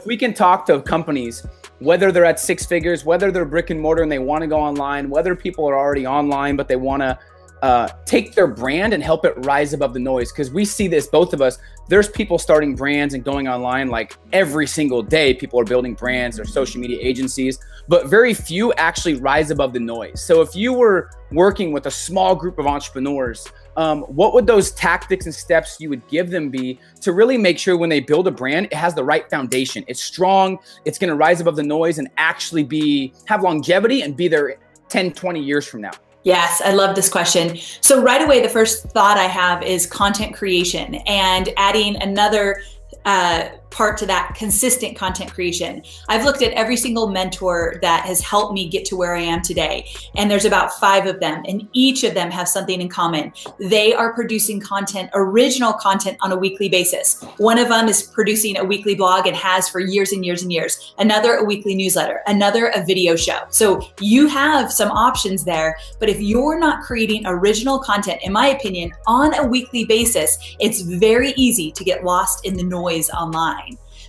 we can talk to companies, whether they're at 6 figures, whether they're brick and mortar and they want to go online, whether people are already online, but they want to take their brand and help it rise above the noise. Because we see this, both of us, there's people starting brands and going online like every single day. People are building brands or social media agencies, but very few actually rise above the noise. So if you were working with a small group of entrepreneurs, what would those tactics and steps you would give them be to really make sure when they build a brand, it has the right foundation, it's strong, it's going to rise above the noise and actually have longevity and be there 10, 20 years from now? Yes, I love this question. So right away, the first thought I have is content creation and adding another part to that, consistent content creation. I've looked at every single mentor that has helped me get to where I am today. And there's about 5 of them, and each of them have something in common. They are producing content, original content on a weekly basis. One of them is producing a weekly blog and has for years and years and years. Another, a weekly newsletter. Another, a video show. So you have some options there, but if you're not creating original content, in my opinion, on a weekly basis, it's very easy to get lost in the noise online.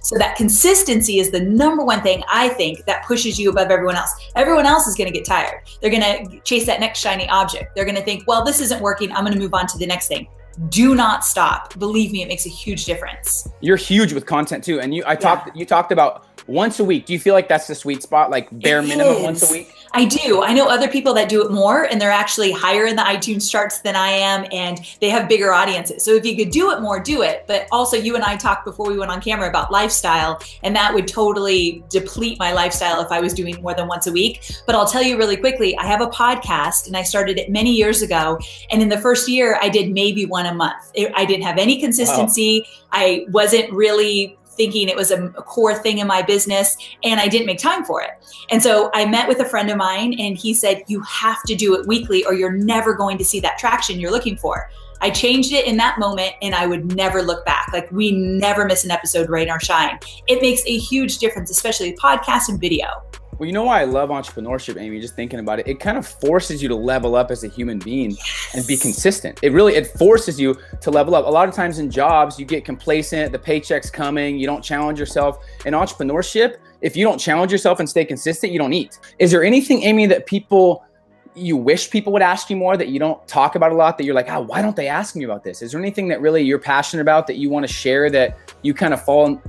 So that consistency is the number one thing I think that pushes you above everyone else. Everyone else is going to get tired. They're going to chase that next shiny object. They're going to think, well, this isn't working, I'm going to move on to the next thing. Do not stop. Believe me, it makes a huge difference. You're huge with content too. And you talked about once a week. Do you feel like that's the sweet spot, like bare minimum once a week? I do. I know other people that do it more, and they're actually higher in the iTunes charts than I am, and they have bigger audiences. So if you could do it more, do it. But also, you and I talked before we went on camera about lifestyle, and that would totally deplete my lifestyle if I was doing more than once a week. But I'll tell you really quickly, I have a podcast, and I started it many years ago. And in the first year, I did maybe one a month. I didn't have any consistency. Wow. I wasn't really thinking it was a core thing in my business, and I didn't make time for it. And so I met with a friend of mine, and he said, you have to do it weekly or you're never going to see that traction you're looking for. I changed it in that moment, and I would never look back. Like, we never miss an episode, rain or shine. It makes a huge difference, especially podcasts and video. Well, you know why I love entrepreneurship, Amy, just thinking about it, it kind of forces you to level up as a human being and be consistent. It forces you to level up. A lot of times in jobs, you get complacent, the paycheck's coming, you don't challenge yourself. In entrepreneurship, if you don't challenge yourself and stay consistent, you don't eat. Is there anything, Amy, that you wish people would ask you more that you don't talk about a lot, that you're like, oh, why don't they ask me about this? Is there anything that really you're passionate about that you want to share that you kind of fall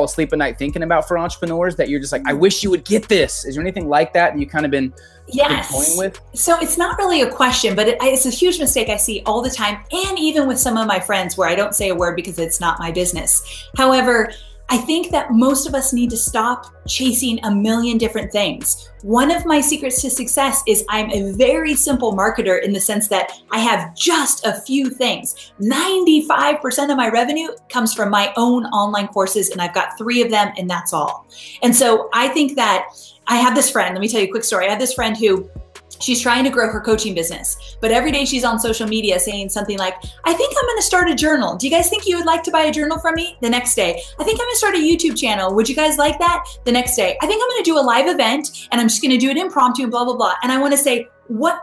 asleep at night thinking about for entrepreneurs that you're just like, I wish you would get this? Is there anything like that you kind of been toying with? So it's not really a question, but it's a huge mistake I see all the time. And even with some of my friends where I don't say a word because it's not my business. However, I think that most of us need to stop chasing a million different things. One of my secrets to success is I'm a very simple marketer in the sense that I have just a few things. 95% of my revenue comes from my own online courses, and I've got 3 of them, and that's all. And so I think that I have this friend, let me tell you a quick story. I have this friend who she's trying to grow her coaching business, but every day she's on social media saying something like, I think I'm going to start a journal. Do you guys think you would like to buy a journal from me? The next day, I think I'm going to start a YouTube channel. Would you guys like that? The next day, I think I'm going to do a live event and I'm just going to do it impromptu and blah, blah, blah. And I want to say,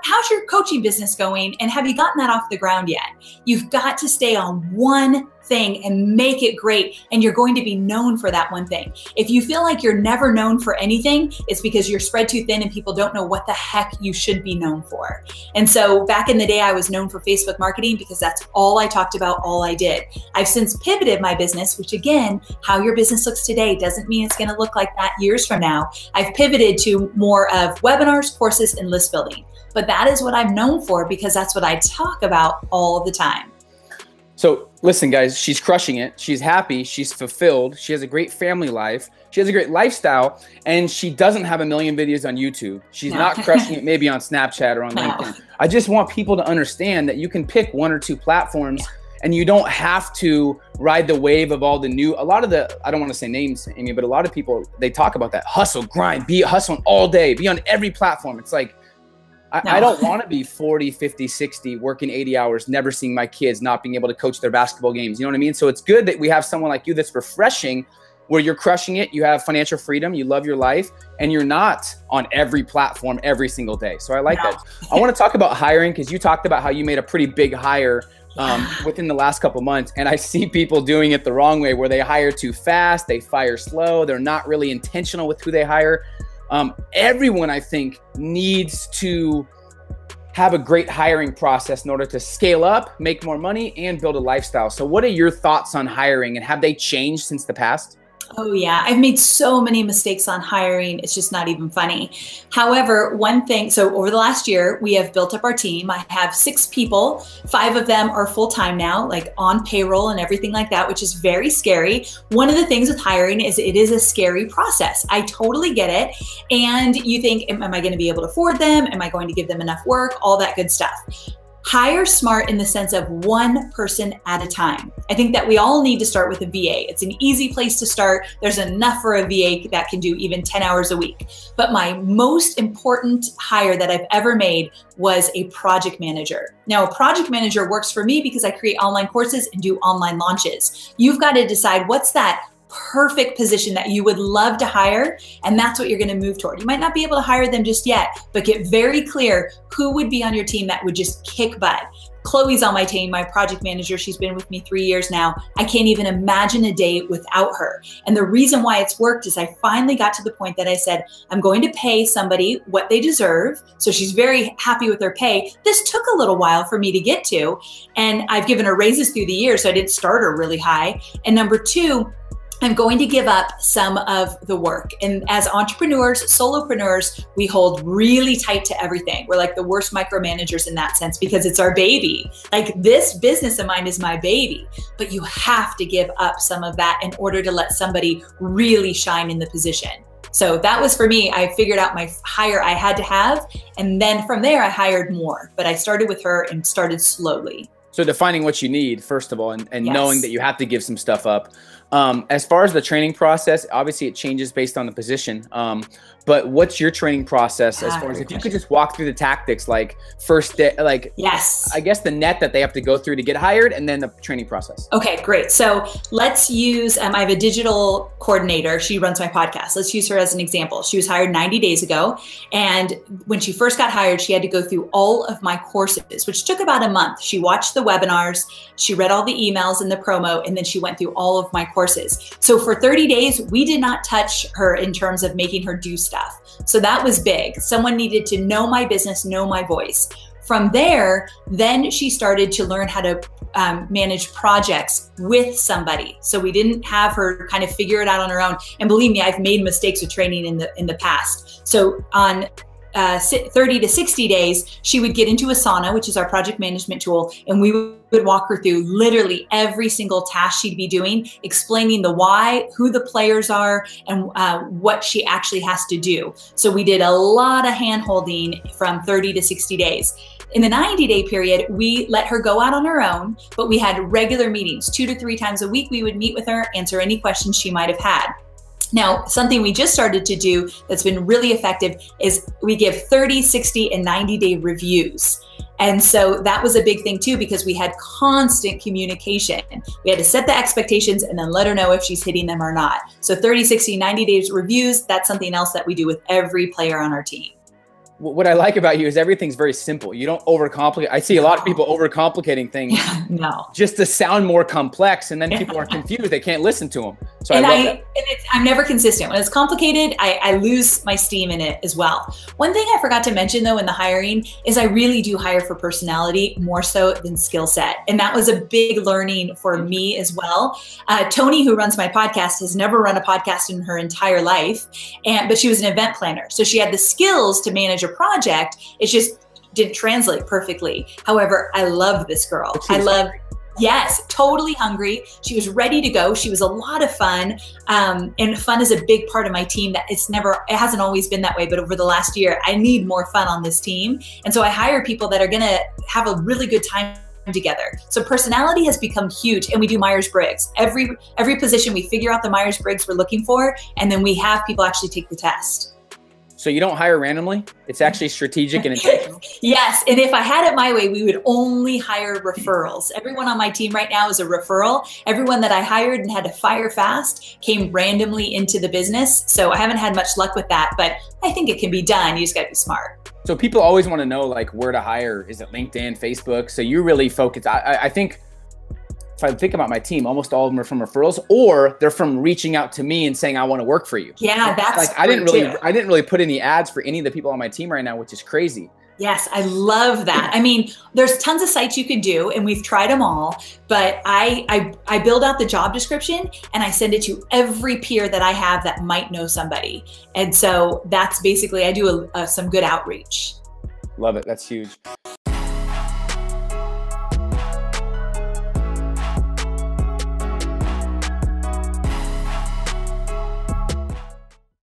how's your coaching business going? And have you gotten that off the ground yet? You've got to stay on one thing and make it great. And you're going to be known for that one thing. If you feel like you're never known for anything, it's because you're spread too thin and people don't know what the heck you should be known for. And so back in the day, I was known for Facebook marketing because that's all I talked about, all I did. I've since pivoted my business, which again, how your business looks today doesn't mean it's going to look like that years from now. I've pivoted to more of webinars, courses, and list building. But that is what I'm known for because that's what I talk about all the time. So listen, guys, she's crushing it. She's happy. She's fulfilled. She has a great family life. She has a great lifestyle, and she doesn't have a million videos on YouTube. She's not crushing it maybe on Snapchat or on LinkedIn. I just want people to understand that you can pick 1 or 2 platforms and you don't have to ride the wave of all the new, I don't want to say names, Amy, but a lot of people, they talk about that hustle, grind, be hustling all day, be on every platform. It's like, I don't want to be 40, 50, 60, working 80 hours, never seeing my kids, not being able to coach their basketball games. You know what I mean? So it's good that we have someone like you that's refreshing, where you're crushing it. You have financial freedom. You love your life, and you're not on every platform every single day. So I like that. I want to talk about hiring because you talked about how you made a pretty big hire within the last couple months. And I see people doing it the wrong way, where they hire too fast, they fire slow, they're not really intentional with who they hire. Everyone, I think, needs to have a great hiring process in order to scale up, make more money, and build a lifestyle. So what are your thoughts on hiring, and have they changed since the past? Oh yeah, I've made so many mistakes on hiring. It's just not even funny. However, one thing, so over the last year, we have built up our team. I have 6 people. 5 of them are full-time now, like on payroll and everything like that, which is very scary. One of the things with hiring is it is a scary process. I totally get it. And you think, am I going to be able to afford them? Am I going to give them enough work? All that good stuff. Hire smart in the sense of one person at a time. I think that we all need to start with a VA. It's an easy place to start. There's enough for a VA that can do even 10 hours a week. But my most important hire that I've ever made was a project manager. Now, a project manager works for me because I create online courses and do online launches. You've got to decide what's that perfect position that you would love to hire, and that's what you're going to move toward. You might not be able to hire them just yet, but get very clear who would be on your team that would just kick butt. Chloe's on my team, my project manager. She's been with me 3 years now. I can't even imagine a day without her. And the reason why it's worked is I finally got to the point that I said, I'm going to pay somebody what they deserve. So she's very happy with their pay. This took a little while for me to get to, and I've given her raises through the year, so I didn't start her really high. And number 2, I'm going to give up some of the work. And as entrepreneurs, solopreneurs, we hold really tight to everything. We're like the worst micromanagers in that sense because it's our baby. Like, this business of mine is my baby, but you have to give up some of that in order to let somebody really shine in the position. So that was for me. I figured out my hire I had to have. And then from there, I hired more, but I started with her and started slowly. So defining what you need, first of all, and yes, knowing that you have to give some stuff up. As far as the training process, obviously it changes based on the position. But what's your training process as far as, if you could just walk through the tactics, like first day, like, yes, I guess the net that they have to go through to get hired, and then the training process. Okay, great. So let's use, I have a digital coordinator. She runs my podcast. Let's use her as an example. She was hired 90 days ago. And when she first got hired, she had to go through all of my courses, which took about a month. She watched the webinars, she read all the emails and the promo, and then she went through all of my courses. So for 30 days, we did not touch her in terms of making her do stuff. So that was big. Someone needed to know my business, know my voice. From there, then she started to learn how to manage projects with somebody. So we didn't have her kind of figure it out on her own. And believe me, I've made mistakes with training in the past. So on 30 to 60 days, she would get into Asana, which is our project management tool, and we would walk her through literally every single task she'd be doing, explaining the why, who the players are, and what she actually has to do. So we did a lot of hand-holding from 30 to 60 days. In the 90-day period, we let her go out on her own, but we had regular meetings. 2 to 3 times a week, we would meet with her, answer any questions she might have had. Now, something we just started to do that's been really effective is we give 30, 60, and 90-day reviews. And so that was a big thing too, because we had constant communication. We had to set the expectations and then let her know if she's hitting them or not. So 30, 60, 90 days reviews, that's something else that we do with every player on our team. What I like about you is everything's very simple. You don't overcomplicate. I see a lot of people overcomplicating things just to sound more complex, and then people are confused. They can't listen to them. So I'm never consistent. When it's complicated, I lose my steam in it as well. One thing I forgot to mention though in the hiring is I really do hire for personality more so than skill set. And that was a big learning for me as well. Tony, who runs my podcast, has never run a podcast in her entire life, but she was an event planner. So she had the skills to manage a project. It just didn't translate perfectly. However, I love this girl. Yes, totally hungry. She was ready to go. She was a lot of fun. And fun is a big part of my team. It hasn't always been that way, but over the last year, I need more fun on this team. And so I hire people that are going to have a really good time together. So personality has become huge, and we do Myers-Briggs. Every position, we figure out the Myers-Briggs we're looking for, and then we have people actually take the test. So you don't hire randomly? It's actually strategic and intentional? Yes. And if I had it my way, we would only hire referrals. Everyone on my team right now is a referral. Everyone that I hired and had to fire fast came randomly into the business. So I haven't had much luck with that, but I think it can be done. You just got to be smart. So people always want to know like where to hire. Is it LinkedIn, Facebook? So you really focus. I think if I think about my team, almost all of them are from referrals, or they're from reaching out to me and saying, I want to work for you. Yeah, that's like, I didn't really put any ads for any of the people on my team right now, which is crazy. Yes, I love that. I mean, there's tons of sites you could do and we've tried them all, but I build out the job description and I send it to every peer that I have that might know somebody. And so that's basically, I do some good outreach. Love it. That's huge.